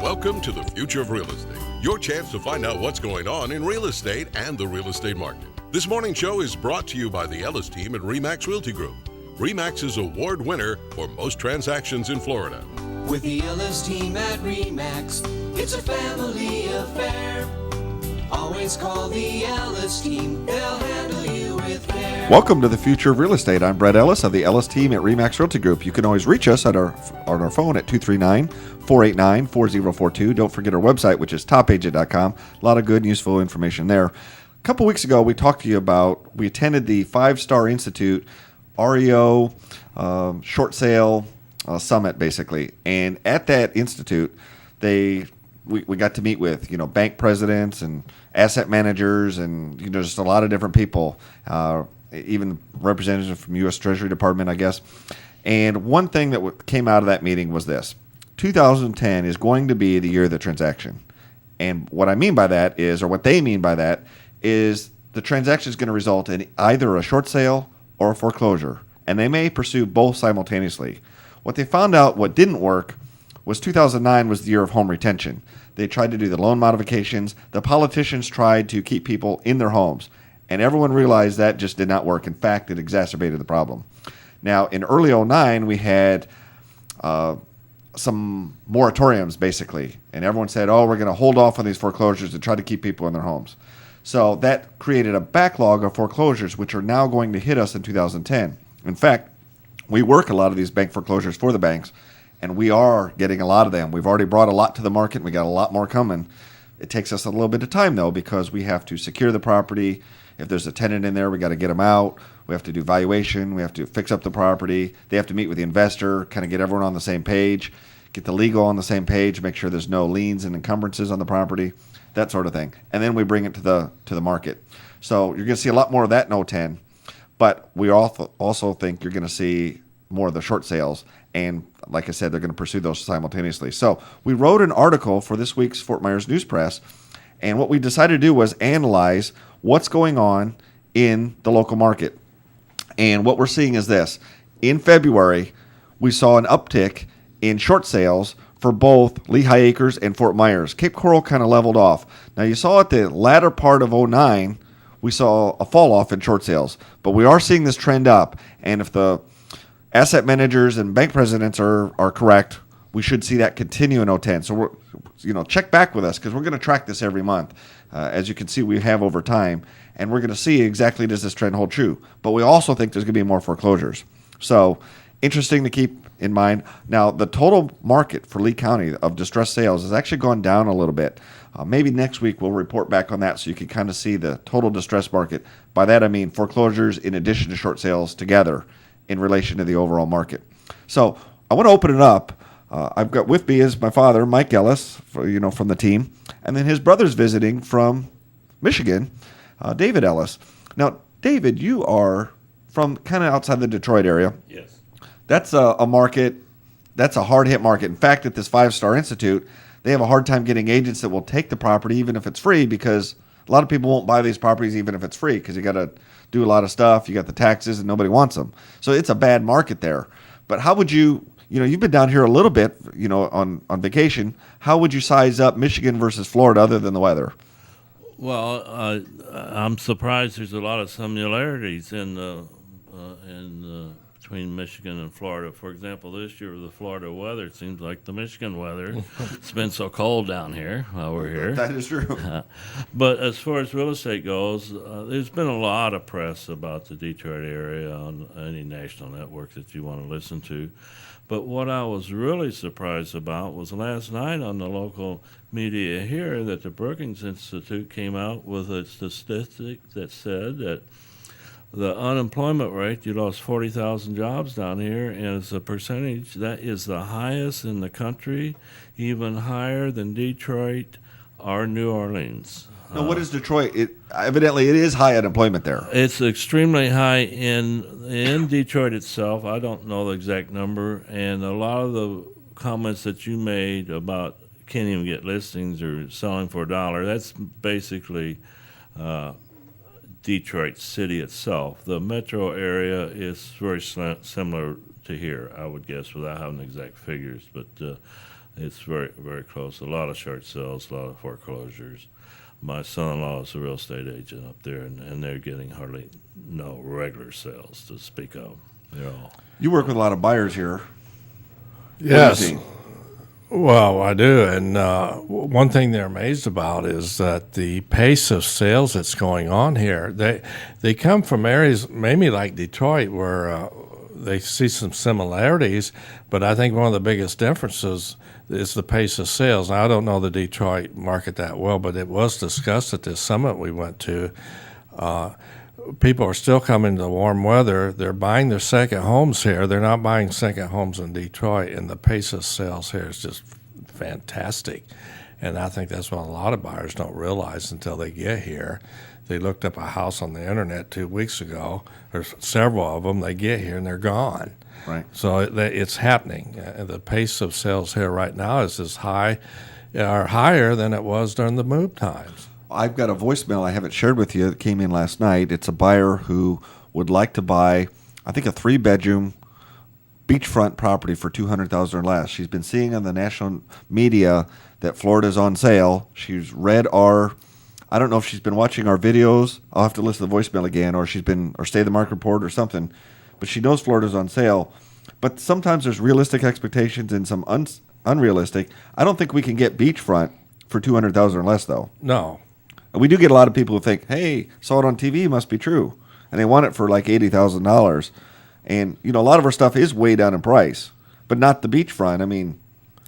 Welcome to the Future of Real Estate, your chance to find out what's going on in real estate and the real estate market. This morning show is brought to you by the Ellis team at RE/MAX Realty Group. RE/MAX is award winner for most transactions in Florida. With the Ellis team at RE/MAX, it's a family affair. Always call the Ellis team, they'll handle you with care. Welcome to the Future of Real Estate. I'm Brett Ellis of the Ellis team at RE/MAX Realty Group. You can always reach us on our phone at 239-489-4042. Don't forget our website, which is topagent.com. A lot of good and useful information there. A couple weeks ago, we talked to you about, we attended the 5-Star Institute REO short sale summit, basically. And at that institute, we got to meet with, bank presidents and asset managers and, just a lot of different people, even representatives from U.S. Treasury Department, I guess. And one thing that came out of that meeting was this. 2010 is going to be the year of the transaction. And what I mean by that is, or what they mean by that, is the transaction is going to result in either a short sale or a foreclosure. And they may pursue both simultaneously. What they found out what didn't work was 2009 was the year of home retention. They tried to do the loan modifications. The politicians tried to keep people in their homes. And everyone realized that just did not work. In fact, it exacerbated the problem. Now, in early 2009, we had some moratoriums, basically. And everyone said, we're going to hold off on these foreclosures and try to keep people in their homes. So that created a backlog of foreclosures, which are now going to hit us in 2010. In fact, we work a lot of these bank foreclosures for the banks, and we are getting a lot of them. We've already brought a lot to the market, and we got a lot more coming. It takes us a little bit of time, though, because we have to secure the property. If there's a tenant in there, we got to get them out. We have to do valuation. We have to fix up the property. They have to meet with the investor, kind of get everyone on the same page, get the legal on the same page, make sure there's no liens and encumbrances on the property, that sort of thing. And then we bring it to the market. So you're going to see a lot more of that in 2010. But we also think you're going to see more of the short sales. And like I said, they're going to pursue those simultaneously. So we wrote an article for this week's Fort Myers News Press. And what we decided to do was analyze what's going on in the local market. And what we're seeing is this. In February, we saw an uptick in short sales for both Lehigh Acres and Fort Myers. Cape Coral kind of leveled off. Now, you saw at the latter part of 2009, we saw a fall off in short sales. But we are seeing this trend up. And if the asset managers and bank presidents are correct, we should see that continue in 2010. So check back with us, because we're going to track this every month. As you can see, we have over time, and we're going to see exactly does this trend hold true. But we also think there's going to be more foreclosures. So interesting to keep in mind. Now, the total market for Lee County of distressed sales has actually gone down a little bit. Maybe next week we'll report back on that so you can kind of see the total distressed market. By that I mean foreclosures in addition to short sales together in relation to the overall market. So I want to open it up. I've got with me is my father, Mike Ellis, from the team, and then his brother's visiting from Michigan, David Ellis. Now, David, you are from kind of outside the Detroit area. Yes. That's a market, that's a hard-hit market. In fact, at this 5-Star Institute, they have a hard time getting agents that will take the property even if it's free, because a lot of people won't buy these properties even if it's free, because you got to do a lot of stuff. You got the taxes, and nobody wants them. So it's a bad market there. But how would you, you've been down here a little bit, on vacation. How would you size up Michigan versus Florida other than the weather? Well, I'm surprised there's a lot of similarities between Michigan and Florida. For example, this year the Florida weather seems like the Michigan weather. It's been so cold down here while we're here. That is true. But as far as real estate goes, there's been a lot of press about the Detroit area on any national network that you want to listen to. But what I was really surprised about was last night on the local media here that the Brookings Institute came out with a statistic that said that the unemployment rate, you lost 40,000 jobs down here, and as a percentage, that is the highest in the country, even higher than Detroit or New Orleans. Now, what is Detroit? Evidently, it is high unemployment there. It's extremely high in Detroit itself. I don't know the exact number, and a lot of the comments that you made about can't even get listings or selling for $1, that's basically Detroit City itself. The metro area is very similar to here, I would guess, without having exact figures. But It's very, very close. A lot of short sales, a lot of foreclosures. My son-in-law is a real estate agent up there, and they're getting hardly no regular sales to speak of. They're all. You work with a lot of buyers here. What do you Yes. think? Well, I do. And one thing they're amazed about is that the pace of sales that's going on here, they come from areas maybe like Detroit where they see some similarities, but I think one of the biggest differences is the pace of sales. Now, I don't know the Detroit market that well, but it was discussed at this summit we went to. People are still coming to the warm weather. They're buying their second homes here. They're not buying second homes in Detroit, and the pace of sales here is just fantastic. And I think that's what a lot of buyers don't realize until they get here. They looked up a house on the internet 2 weeks ago. There's several of them. They get here and they're gone. Right. So it's happening. The pace of sales here right now is as high or higher than it was during the move times. I've got a voicemail I haven't shared with you that came in last night. It's a buyer who would like to buy, I think, a 3-bedroom beachfront property for $200,000 or less. She's been seeing on the national media that Florida's on sale. She's read I don't know if she's been watching our videos. I'll have to listen to the voicemail again, or Stay the Market Report or something. But she knows Florida's on sale. But sometimes there's realistic expectations and some unrealistic. I don't think we can get beachfront for $200,000 or less, though. No. And we do get a lot of people who think, hey, saw it on TV, must be true. And they want it for like $80,000. And, a lot of our stuff is way down in price, but not the beachfront. I mean,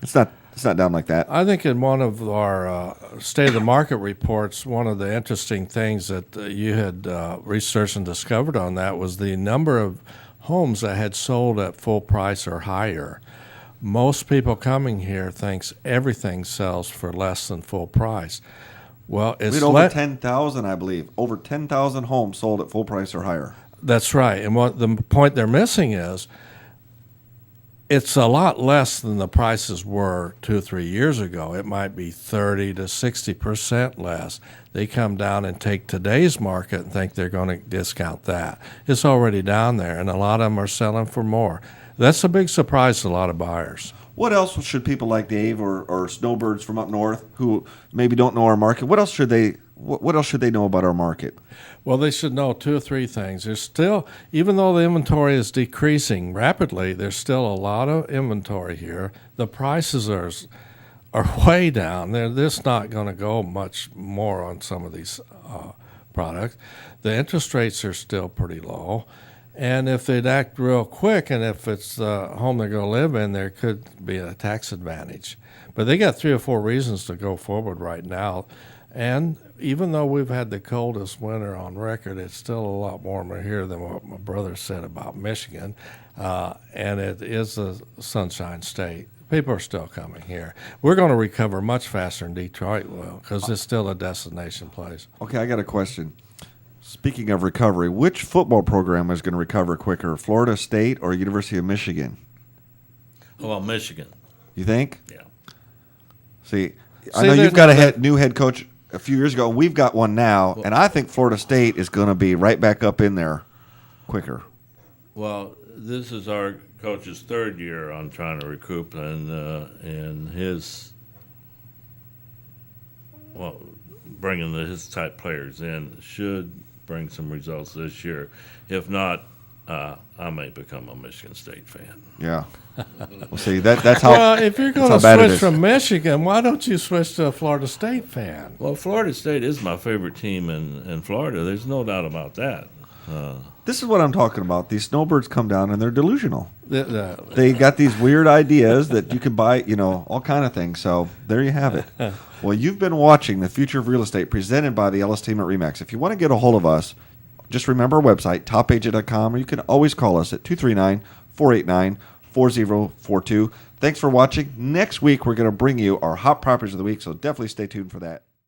it's not down like that. I think in one of our State of the Market reports, one of the interesting things that you had researched and discovered on that was the number of homes that had sold at full price or higher. Most people coming here thinks everything sells for less than full price. Well, it's We had over 10,000, I believe. Over 10,000 homes sold at full price or higher. That's right. And what the point they're missing is it's a lot less than the prices were 2 or 3 years ago. It might be 30 to 60% less. They come down and take today's market and think they're going to discount that. It's already down there, and a lot of them are selling for more. That's a big surprise to a lot of buyers. What else should people like Dave or snowbirds from up north who maybe don't know our market, what else should they know about our market? Well, they should know 2 or 3 things. There's still, even though the inventory is decreasing rapidly, there's still a lot of inventory here. The prices are way down. They're just not going to go much more on some of these products. The interest rates are still pretty low. And if they'd act real quick, and if it's the home they're going to live in, there could be a tax advantage. But they got 3 or 4 reasons to go forward right now. And even though we've had the coldest winter on record, it's still a lot warmer here than what my brother said about Michigan. And it is a sunshine state. People are still coming here. We're going to recover much faster than Detroit will because it's still a destination place. Okay, I got a question. Speaking of recovery, which football program is going to recover quicker, Florida State or University of Michigan? Well, Michigan. You think? Yeah. See, I know there's you've got not a new head coach a few years ago. We've got one now, and I think Florida State is going to be right back up in there quicker. Well, this is our coach's 3rd year on trying to recoup, and his bringing his type players in should bring some results this year. If not, I may become a Michigan State fan. Yeah. Well, see, that's how. Well, if you're going to that's how bad it switch is. from Michigan, why don't you switch to a Florida State fan? Well, Florida State is my favorite team in Florida. There's no doubt about that. This is what I'm talking about. These snowbirds come down and they're delusional. The- They got these weird ideas that you can buy, all kind of things. So there you have it. Well, you've been watching The Future of Real Estate presented by the Ellis team at RE/MAX. If you want to get a hold of us, just remember our website, topagent.com, or you can always call us at 239-489-4042. Thanks for watching. Next week, we're going to bring you our hot properties of the week, so definitely stay tuned for that.